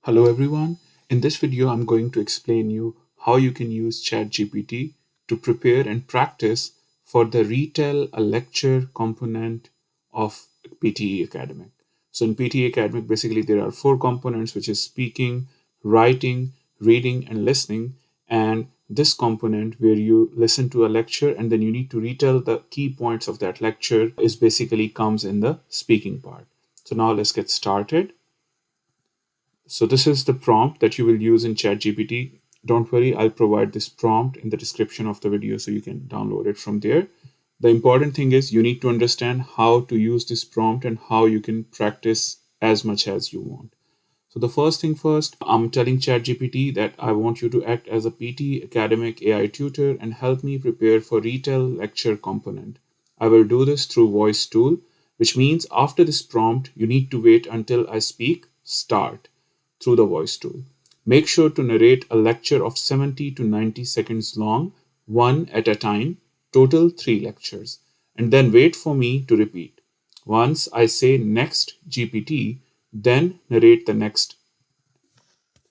Hello everyone. In this video, I'm going to explain you how you can use ChatGPT to prepare and practice for the Retell a Lecture component of PTE Academic. So in PTE Academic, basically there are four components, which is speaking, writing, reading, and listening. And this component where you listen to a lecture and then you need to retell the key points of that lecture is basically comes in the speaking part. So now let's get started. So this is the prompt that you will use in ChatGPT. Don't worry, I'll provide this prompt in the description of the video so you can download it from there. The important thing is you need to understand how to use this prompt and how you can practice as much as you want. So the first thing first, I'm telling ChatGPT that I want you to act as a PT Academic AI tutor and help me prepare for Retell Lecture component. I will do this through voice tool, which means after this prompt, you need to wait until I speak start through the voice tool. Make sure to narrate a lecture of 70 to 90 seconds long, one at a time, total 3 lectures, and then wait for me to repeat. Once I say next GPT, then narrate the next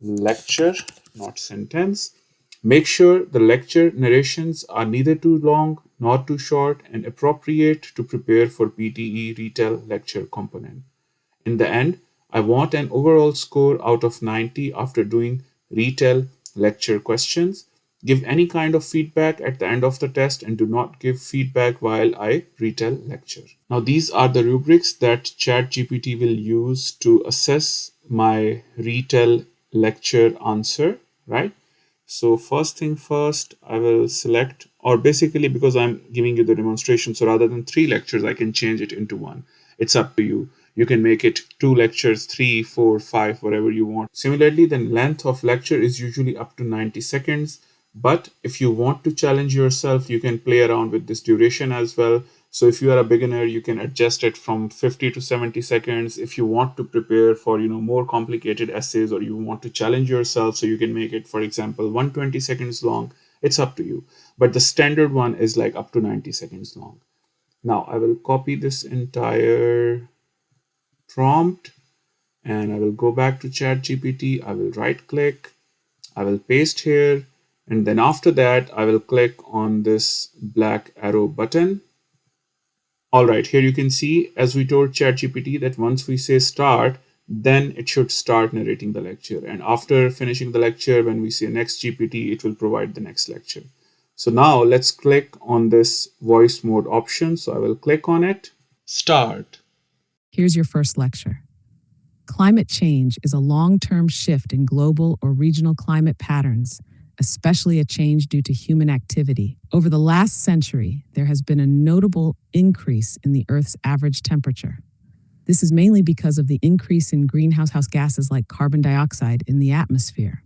lecture, not sentence. Make sure the lecture narrations are neither too long nor too short and appropriate to prepare for PTE Retell Lecture component. In the end, I want an overall score out of 90 after doing retell lecture questions. Give any kind of feedback at the end of the test and do not give feedback while I retell lecture. Now, these are the rubrics that ChatGPT will use to assess my retell lecture answer, right? So first thing first, I will select, or basically because I'm giving you the demonstration, so rather than 3 lectures, I can change it into one. It's up to you. You can make it 2 lectures, 3, 4, 5, whatever you want. Similarly, the length of lecture is usually up to 90 seconds. But if you want to challenge yourself, you can play around with this duration as well. So if you are a beginner, you can adjust it from 50 to 70 seconds. If you want to prepare for, more complicated essays, or you want to challenge yourself, so you can make it, for example, 120 seconds long. It's up to you. But the standard one is like up to 90 seconds long. Now I will copy this entire prompt and I will go back to ChatGPT. I will right click, I will paste here, and then after that I will click on this black arrow button. All right, here you can see, as we told ChatGPT, that once we say start, then it should start narrating the lecture. And after finishing the lecture, when we say next GPT, it will provide the next lecture. So now let's click on this voice mode option. So I will click on it. Start. Here's your first lecture. Climate change is a long-term shift in global or regional climate patterns, especially a change due to human activity. Over the last century, there has been a notable increase in the Earth's average temperature. This is mainly because of the increase in greenhouse gases like carbon dioxide in the atmosphere.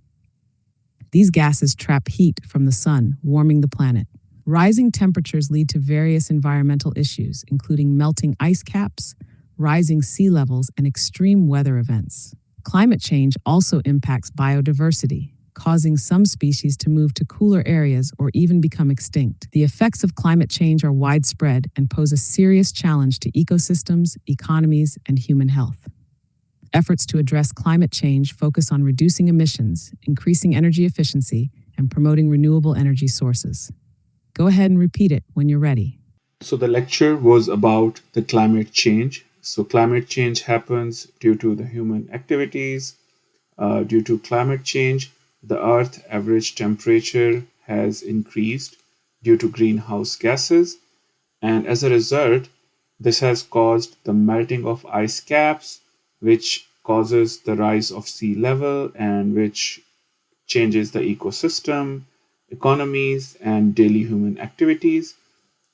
These gases trap heat from the sun, warming the planet. Rising temperatures lead to various environmental issues, including melting ice caps, rising sea levels, and extreme weather events. Climate change also impacts biodiversity, causing some species to move to cooler areas or even become extinct. The effects of climate change are widespread and pose a serious challenge to ecosystems, economies, and human health. Efforts to address climate change focus on reducing emissions, increasing energy efficiency, and promoting renewable energy sources. Go ahead and repeat it when you're ready. So the lecture was about the climate change. So climate change happens due to the human activities. Due to climate change, the Earth average temperature has increased due to greenhouse gases. And as a result, this has caused the melting of ice caps, which causes the rise of sea level and which changes the ecosystem, economies, and daily human activities.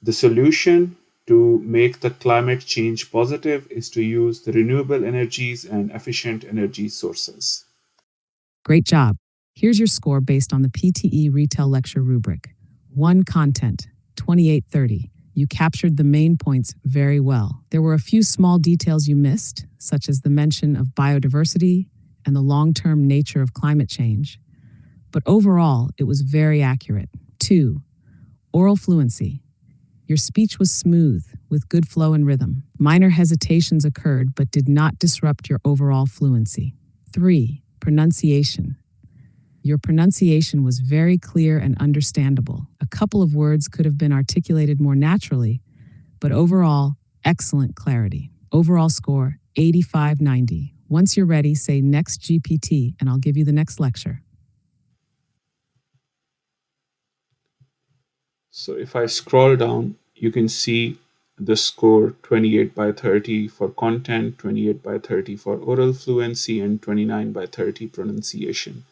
The solution to make the climate change positive is to use the renewable energies and efficient energy sources. Great job. Here's your score based on the PTE Retell Lecture rubric. 1. Content, 2830. You captured the main points very well. There were a few small details you missed, such as the mention of biodiversity and the long-term nature of climate change. But overall, it was very accurate. 2. Oral fluency. Your speech was smooth, with good flow and rhythm. Minor hesitations occurred, but did not disrupt your overall fluency. 3. pronunciation. Your pronunciation was very clear and understandable. A couple of words could have been articulated more naturally, but overall, excellent clarity. Overall score, 85/90. Once you're ready, say next GPT and I'll give you the next lecture. So if I scroll down, you can see the score 28 by 30 for content, 28 by 30 for oral fluency, and 29 by 30 pronunciation.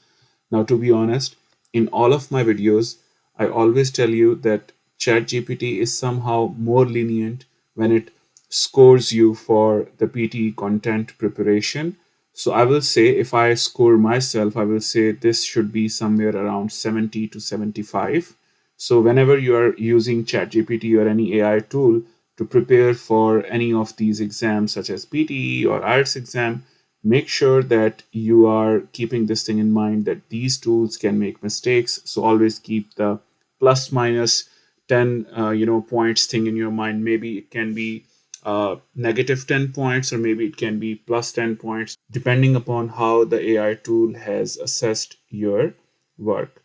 Now, to be honest, in all of my videos, I always tell you that ChatGPT is somehow more lenient when it scores you for the PTE content preparation. So I will say, if I score myself, I will say this should be somewhere around 70 to 75. So whenever you are using ChatGPT or any AI tool to prepare for any of these exams, such as PTE or IELTS exam, make sure that you are keeping this thing in mind that these tools can make mistakes. So always keep the plus minus 10 points thing in your mind. Maybe it can be negative 10 points, or maybe it can be plus 10 points, depending upon how the AI tool has assessed your work.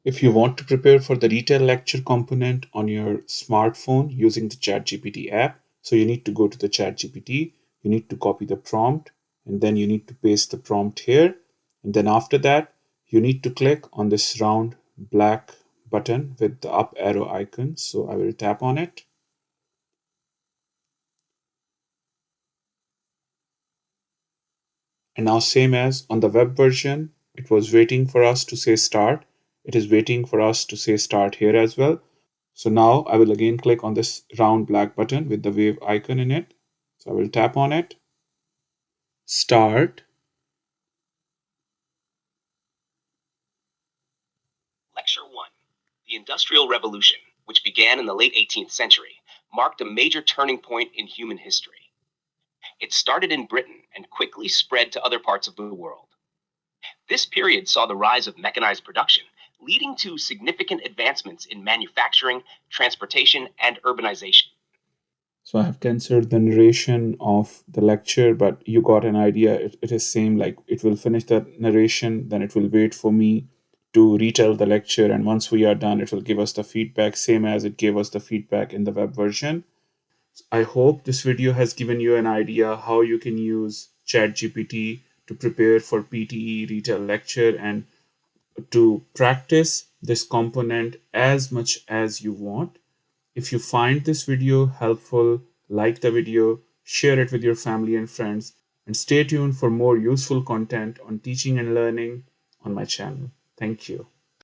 If you want to prepare for the Retell Lecture component on your smartphone using the ChatGPT app, so you need to go to the ChatGPT, you need to copy the prompt, and then you need to paste the prompt here. And then after that, you need to click on this round black button with the up arrow icon. So I will tap on it. And now, same as on the web version, it was waiting for us to say start. It is waiting for us to say start here as well. So now I will again click on this round black button with the wave icon in it. So I will tap on it, start. Lecture 1. The Industrial Revolution, which began in the late 18th century, marked a major turning point in human history. It started in Britain and quickly spread to other parts of the world. This period saw the rise of mechanized production, leading to significant advancements in manufacturing, transportation, and urbanization. So I have cancelled the narration of the lecture, but you got an idea. It is same, like it will finish the narration, then it will wait for me to retell the lecture, and once we are done, it will give us the feedback, same as it gave us the feedback in the web version. I hope this video has given you an idea how you can use ChatGPT to prepare for PTE Retell Lecture and to practice this component as much as you want. If you find this video helpful, like the video, share it with your family and friends, and stay tuned for more useful content on teaching and learning on my channel. Thank you.